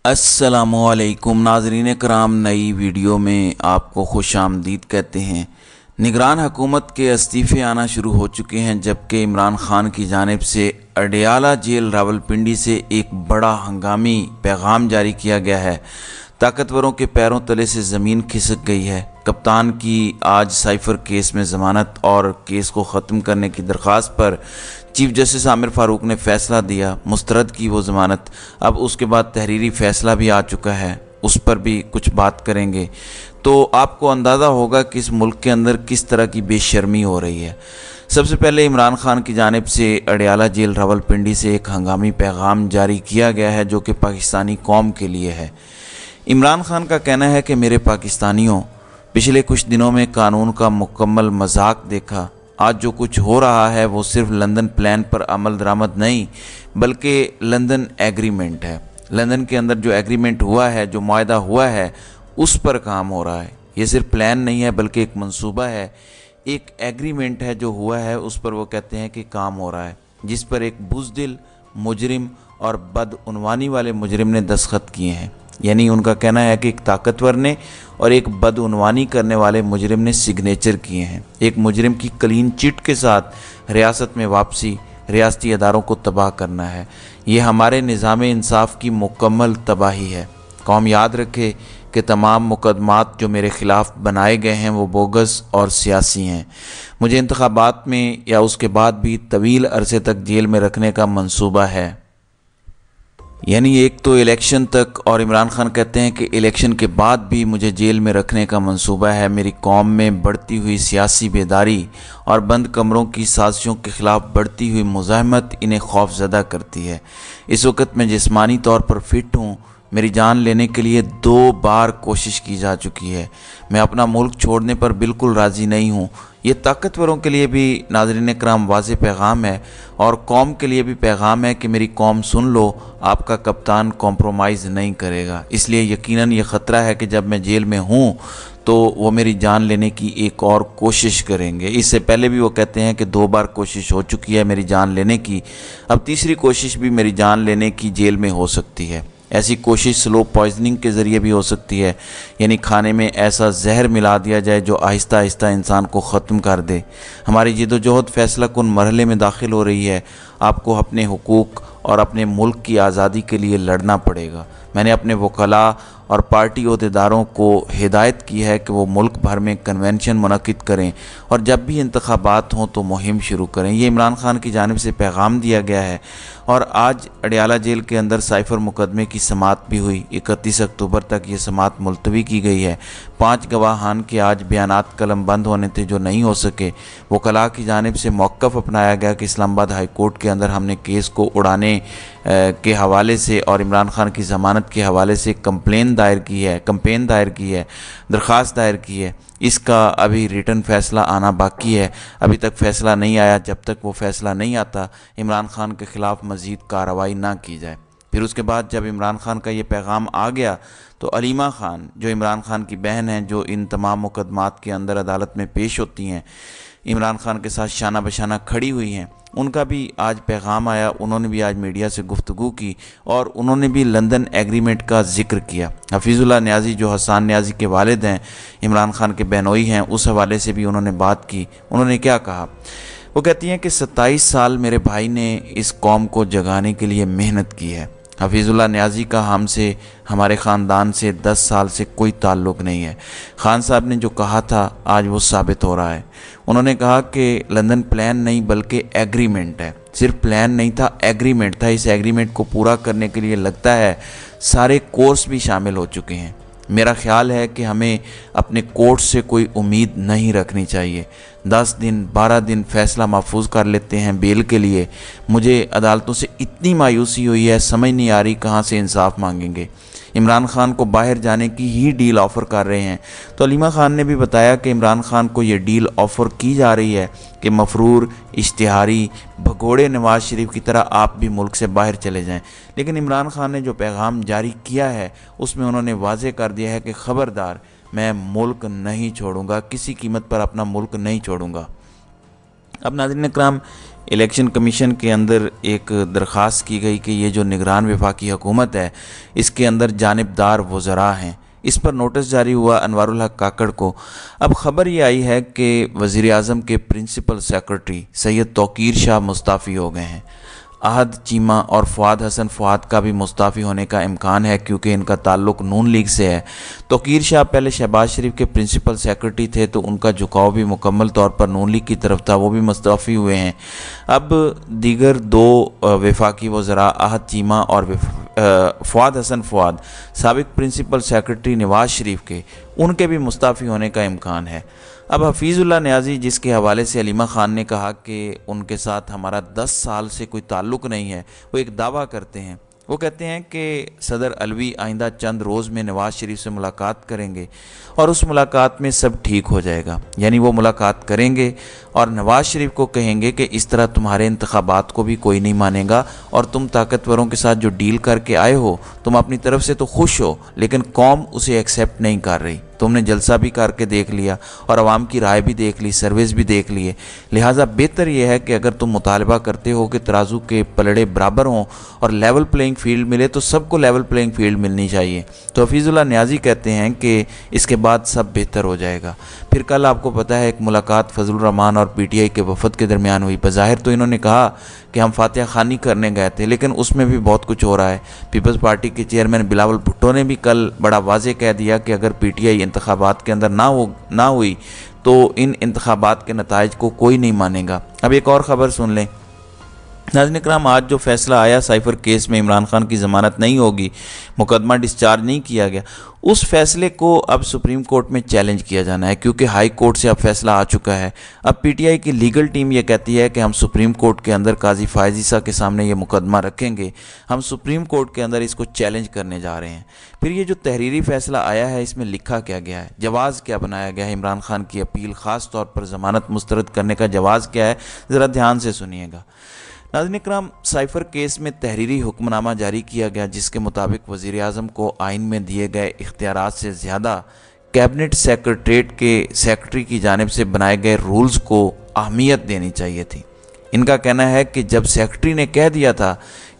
अस्सलामुअलैकुम नाज़रीन कराम, नई वीडियो में आपको खुश आमदीद कहते हैं। निगरान हुकूमत के इस्तीफ़े आना शुरू हो चुके हैं, जबकि इमरान खान की जानिब से अडयाला जेल रावलपिंडी से एक बड़ा हंगामी पैगाम जारी किया गया है। ताकतवरों के पैरों तले से ज़मीन खिसक गई है। कप्तान की आज साइफर केस में ज़मानत और केस को ख़त्म करने की दरख्वास्त पर चीफ जस्टिस आमिर फ़ारूक ने फ़ैसला दिया, मुस्तरद की वो ज़मानत। अब उसके बाद तहरीरी फ़ैसला भी आ चुका है, उस पर भी कुछ बात करेंगे। तो आपको अंदाज़ा होगा कि इस मुल्क के अंदर किस तरह की बेशर्मी हो रही है। सबसे पहले इमरान खान की जानिब से अडयाला जेल रावलपिंडी से एक हंगामी पैगाम जारी किया गया है, जो कि पाकिस्तानी कौम के लिए है। इमरान खान का कहना है कि मेरे पाकिस्तानियों, पिछले कुछ दिनों में कानून का मुकम्मल मजाक देखा। आज जो कुछ हो रहा है वो सिर्फ लंदन प्लान पर अमल दरामद नहीं, बल्कि लंदन एग्रीमेंट है। लंदन के अंदर जो एग्रीमेंट हुआ है, जो मुआहदा हुआ है, उस पर काम हो रहा है। ये सिर्फ प्लान नहीं है, बल्कि एक मंसूबा है, एक एग्रीमेंट है जो हुआ है, उस पर वो कहते हैं कि काम हो रहा है, जिस पर एक बुज़दिल मुजरिम और बदउनवानी वाले मुजरिम ने दस्तखत किए हैं। यानी उनका कहना है कि एक ताकतवर ने और एक बदउनवानी करने वाले मुजरिम ने सिग्नेचर किए हैं। एक मुजरिम की क्लीन चिट के साथ रियासत में वापसी, रियासती अदारों को तबाह करना है। ये हमारे निज़ाम इंसाफ की मुकम्मल तबाही है। कौम याद रखे कि तमाम मुकदमात जो मेरे ख़िलाफ़ बनाए गए हैं वो बोगस और सियासी हैं। मुझे इंतखाबात में या उसके बाद भी तवील अरसे तक जेल में रखने का मंसूबा है। यानी एक तो इलेक्शन तक, और इमरान खान कहते हैं कि इलेक्शन के बाद भी मुझे जेल में रखने का मंसूबा है। मेरी कौम में बढ़ती हुई सियासी बेदारी और बंद कमरों की साजिशों के ख़िलाफ़ बढ़ती हुई मुज़ाहमत इन्हें खौफज़दा करती है। इस वक्त मैं जिस्मानी तौर पर फिट हूँ। मेरी जान लेने के लिए 2 बार कोशिश की जा चुकी है। मैं अपना मुल्क छोड़ने पर बिल्कुल राज़ी नहीं हूँ। ये ताकतवरों के लिए भी नाज़रीन कराम वाज़ेह पैगाम है, और कौम के लिए भी पैगाम है कि मेरी कौम सुन लो, आपका कप्तान कॉम्प्रोमाइज़ नहीं करेगा। इसलिए यकीनन ये ख़तरा है कि जब मैं जेल में हूँ तो वो मेरी जान लेने की एक और कोशिश करेंगे। इससे पहले भी वो कहते हैं कि 2 बार कोशिश हो चुकी है मेरी जान लेने की, अब तीसरी कोशिश भी मेरी जान लेने की जेल में हो सकती है। ऐसी कोशिश स्लो पॉइजनिंग के ज़रिए भी हो सकती है, यानी खाने में ऐसा जहर मिला दिया जाए जो आहिस्ता आहिस्ता इंसान को ख़त्म कर दे। हमारी जिद्दोजहद फैसला कुन मरहले में दाखिल हो रही है। आपको अपने हुकूक और अपने मुल्क की आज़ादी के लिए लड़ना पड़ेगा। मैंने अपने वकला और पार्टी अहदेदारों को हिदायत की है कि वो मुल्क भर में कन्वेंशन मुनक़िद करें, और जब भी इंतखाबात हों तो मुहिम शुरू करें। ये इमरान खान की जानिब से पैगाम दिया गया है। और आज अडयाला जेल के अंदर साइफर मुकदमे की समाअत भी हुई। 31 अक्टूबर तक ये समाअत मुलतवी की गई है। 5 गवाहान के आज बयानात कलम बंद होने थे जो नहीं हो सके। वकला की जानिब से मौक़िफ़ अपनाया गया कि इस्लामाबाद हाई कोर्ट के अंदर हमने केस को उड़ाने के हवाले से और इमरान खान की ज़मानत के हवाले से कंप्लेन दायर की है, दरख्वास्त दायर की है। इसका अभी रिटर्न फ़ैसला आना बाकी है। अभी तक फ़ैसला नहीं आया। जब तक वो फ़ैसला नहीं आता, इमरान खान के ख़िलाफ़ मज़ीद कार्रवाई ना की जाए। फिर उसके बाद जब इमरान खान का ये पैगाम आ गया तो अलीमा खान, जो इमरान खान की बहन हैं, जो इन तमाम मुकदमात के अंदर अदालत में पेश होती हैं, इमरान खान के साथ शाना बशाना खड़ी हुई हैं, उनका भी आज पैगाम आया। उन्होंने भी आज मीडिया से गुफ्तगू की और उन्होंने भी लंदन एग्रीमेंट का जिक्र किया। हफीज़ुल्लाह न्याज़ी, जो हसन न्याज़ी के वालिद हैं, इमरान खान के बहनोई हैं, उस हवाले से भी उन्होंने बात की। उन्होंने क्या कहा? वो कहती हैं कि 27 साल मेरे भाई ने इस कौम को जगाने के लिए मेहनत की है। हफीज़ुल्लाह न्याज़ी का हमसे, हमारे ख़ानदान से 10 साल से कोई ताल्लुक़ नहीं है। खान साहब ने जो कहा था आज वो साबित हो रहा है। उन्होंने कहा कि लंदन प्लान नहीं बल्कि एग्रीमेंट है। सिर्फ प्लान नहीं था, एग्रीमेंट था। इस एग्रीमेंट को पूरा करने के लिए लगता है सारे कोर्स भी शामिल हो चुके हैं। मेरा ख्याल है कि हमें अपने कोर्ट से कोई उम्मीद नहीं रखनी चाहिए। 10 दिन 12 दिन फ़ैसला महफूज कर लेते हैं बेल के लिए। मुझे अदालतों से इतनी मायूसी हुई है, समझ नहीं आ रही कहाँ से इंसाफ मांगेंगे। इमरान खान को बाहर जाने की ही डील ऑफ़र कर रहे हैं। तो अलीमा खान ने भी बताया कि इमरान खान को ये डील ऑफ़र की जा रही है कि मफरूर, इश्तिहारी, भगोड़े नवाज़ शरीफ की तरह आप भी मुल्क से बाहर चले जाएं। लेकिन इमरान खान ने जो पैगाम जारी किया है उसमें उन्होंने वाज़ेह कर दिया है कि ख़बरदार, मैं मुल्क नहीं छोड़ूंगा, किसी कीमत पर अपना मुल्क नहीं छोड़ूंगा। अब नाज़रीन इकराम, इलेक्शन कमीशन के अंदर एक दरख्वास्त की गई कि ये जो निगरान वफाकी हुकूमत है इसके अंदर जानिबदार वज़रा हैं। इस पर नोटिस जारी हुआ अनवारुल हक काकड़ को। अब खबर ये आई है कि वज़ीर आज़म के प्रिंसिपल सेक्रेटरी सैयद तौकीर शाह मुस्ताफ़ी हो गए हैं। अहद चीमा और फ़ुआद हसन फ़ुआद का भी मुस्ताफ़ी होने का इम्कान है क्योंकि इनका ताल्लुक़ नून लीग से है। तौकीर शाह पहले शहबाज शरीफ के प्रिंसिपल सेक्रेटरी थे तो उनका झुकाव भी मुकम्मल तौर पर नून लीग की तरफ था, वो भी मुस्ताफ़ी हुए हैं। अब दीगर दो वफाकी वज़रा अहद चीमा और फ़ुआद हसन फ़ुआद साबिक़ प्रिंसिपल सेक्रेटरी नवाज़ शरीफ के, उनके भी मुस्ताफ़ी होने का इम्कान है। अब हफीज़ुल्लाह न्याज़ी जिसके हवाले से अलीमा ख़ान ने कहा कि उनके साथ हमारा 10 साल से कोई ताल्लुक़ नहीं है, वो एक दावा करते हैं। वो कहते हैं कि सदर अलवी आइंदा चंद रोज़ में नवाज़ शरीफ से मुलाकात करेंगे और उस मुलाकात में सब ठीक हो जाएगा। यानी वो मुलाकात करेंगे और नवाज़ शरीफ को कहेंगे कि इस तरह तुम्हारे इंतखाबात को भी कोई नहीं मानेगा और तुम ताकतवरों के साथ जो डील करके आए हो, तुम अपनी तरफ से तो खुश हो लेकिन कौम उसे एक्सेप्ट नहीं कर रही। तुमने जलसा भी करके देख लिया और आवाम की राय भी देख ली, सर्विस भी देख लिए। लिहाजा बेहतर यह है कि अगर तुम मुतालबा करते हो कि तराजू के पलड़े बराबर हों और लेवल प्लेइंग फील्ड मिले तो सबको लेवल प्लेइंग फील्ड मिलनी चाहिए। तो हफीज़ुल्लाह न्याज़ी कहते हैं कि इसके बाद सब बेहतर हो जाएगा। फिर कल आपको पता है एक मुलाकात फजलुर रहमान और PTI के वफद के दरमियान हुई। बज़ाहिर तो इन्होंने कहा कि हम फातिहा खानी करने गए थे, लेकिन उसमें भी बहुत कुछ हो रहा है। पीपल्स पार्टी के चेयरमैन बिलावल भुट्टो ने भी कल बड़ा वाज़ेह कह दिया कि अगर PTI इंतखाबात के अंदर ना हुई तो इन इंतखाबात के नताइज को कोई नहीं मानेगा। अब एक और ख़बर सुन लें। नाज़रीन इकराम, आज जो फैसला आया साइफर केस में इमरान खान की ज़मानत नहीं होगी, मुकदमा डिस्चार्ज नहीं किया गया, उस फैसले को अब सुप्रीम कोर्ट में चैलेंज किया जाना है क्योंकि हाई कोर्ट से अब फैसला आ चुका है। अब PTI की लीगल टीम ये कहती है कि हम सुप्रीम कोर्ट के अंदर काजी फ़ायज़ ईसा के सामने ये मुकदमा रखेंगे, हम सुप्रीम कोर्ट के अंदर इसको चैलेंज करने जा रहे हैं। फिर ये जो तहरीरी फ़ैसला आया है इसमें लिखा क्या गया है, जवाज़ क्या बनाया गया है, इमरान खान की अपील ख़ास तौर पर ज़मानत मुस्तरद करने का जवाज़ क्या है, ज़रा ध्यान से सुनिएगा। नाज़रीन इकराम, साइफर केस में तहरीरी हुक्मनामा जारी किया गया जिसके मुताबिक वज़ीर आज़म को आइन में दिए गए इख्तियारात से ज़्यादा कैबिनेट सेक्रेटरीट के सेक्रेटरी की जानिब से बनाए गए रूल्स को अहमियत देनी चाहिए थी। इनका कहना है कि जब सेक्रेटरी ने कह दिया था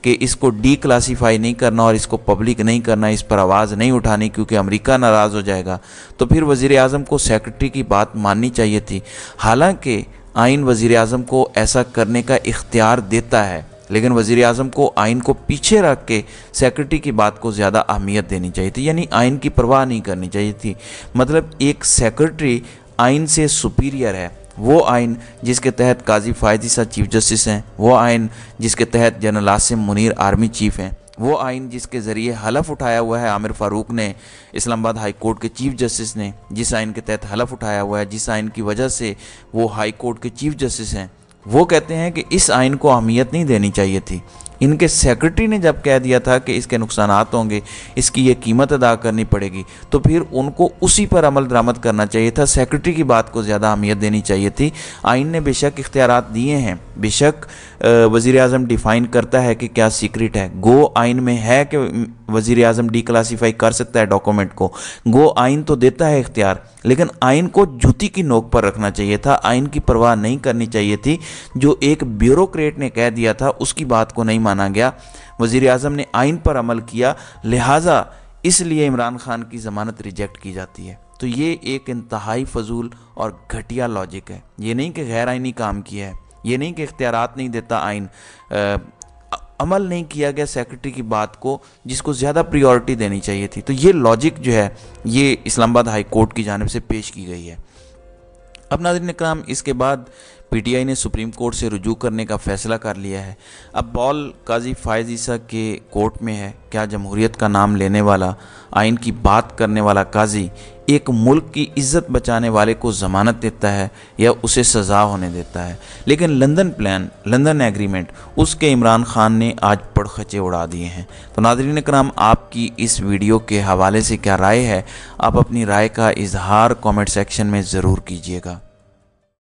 कि इसको डी क्लासीफाई नहीं करना और इसको पब्लिक नहीं करना, इस पर आवाज़ नहीं उठानी क्योंकि अमेरिका नाराज़ हो जाएगा, तो फिर वज़ीर आज़म को सेक्रेटरी की बात माननी चाहिए थी। हालांकि आइन वज़ीर आज़म को ऐसा करने का इख्तियार देता है, लेकिन वज़ीर आज़म को आइन को पीछे रख के सेक्रेटरी की बात को ज़्यादा अहमियत देनी चाहिए थी, यानी आइन की परवाह नहीं करनी चाहिए थी। मतलब एक सेक्रेटरी आइन से सुपीरियर है। वो आइन जिसके तहत काजी फ़ायज़ ईसा चीफ जस्टिस हैं, वो आइन जिसके तहत general Asim Munir army chief हैं, वो आइन जिसके ज़रिए हलफ उठाया हुआ है आमिर फ़ारूक ने, इस्लामाबाद हाई कोर्ट के चीफ जस्टिस ने, जिस आइन के तहत हलफ उठाया हुआ है, जिस आइन की वजह से वो हाई कोर्ट के चीफ जस्टिस हैं, वो कहते हैं कि इस आइन को अहमियत नहीं देनी चाहिए थी। इनके सेक्रेटरी ने जब कह दिया था कि इसके नुकसानात होंगे, इसकी ये कीमत अदा करनी पड़ेगी, तो फिर उनको उसी पर अमल दरामद करना चाहिए था, सेक्रेटरी की बात को ज़्यादा अहमियत देनी चाहिए थी। आइन ने बेशक इख्तियारात दिए हैं, बेशक वज़ीर आज़म डिफ़ाइन करता है कि क्या सीक्रेट है, गो आइन में है कि वज़ीर आज़म डी क्लासीफाई कर सकता है डॉक्यूमेंट को, गो आइन तो देता है इख्तियार, लेकिन आइन को जूती की नोक पर रखना चाहिए था, आइन की परवाह नहीं करनी चाहिए थी। जो एक ब्यूरोक्रेट ने कह दिया था उसकी बात को नहीं माना गया, वज़ीर आज़म ने आइन पर अमल किया, लिहाजा इसलिए इमरान खान की ज़मानत रिजेक्ट की जाती है। तो ये एक इंतहाई फजूल और घटिया लॉजिक है। ये नहीं कि गैर आइनी काम किया है, ये नहीं कि इख्तियारात नहीं देता आइन, अमल नहीं किया गया सेक्रेटरी की बात को जिसको ज़्यादा प्रायोरिटी देनी चाहिए थी। तो ये लॉजिक जो है ये इस्लामाबाद हाई कोर्ट की जानिब से पेश की गई है। अब नाज़रीन इकराम, इसके बाद PTI ने सुप्रीम कोर्ट से रुजू करने का फ़ैसला कर लिया है। अब बॉल काजी फ़ायज़ ईसा के कोर्ट में है। क्या जमहूरियत का नाम लेने वाला, आइन की बात करने वाला काजी एक मुल्क की इज़्ज़त बचाने वाले को ज़मानत देता है या उसे सज़ा होने देता है? लेकिन लंदन प्लान, लंदन एग्रीमेंट, उसके इमरान खान ने आज पड़खचे उड़ा दिए हैं। तो नाज़रीन इकराम, आपकी इस वीडियो के हवाले से क्या राय है? आप अपनी राय का इजहार कमेंट सेक्शन में ज़रूर कीजिएगा।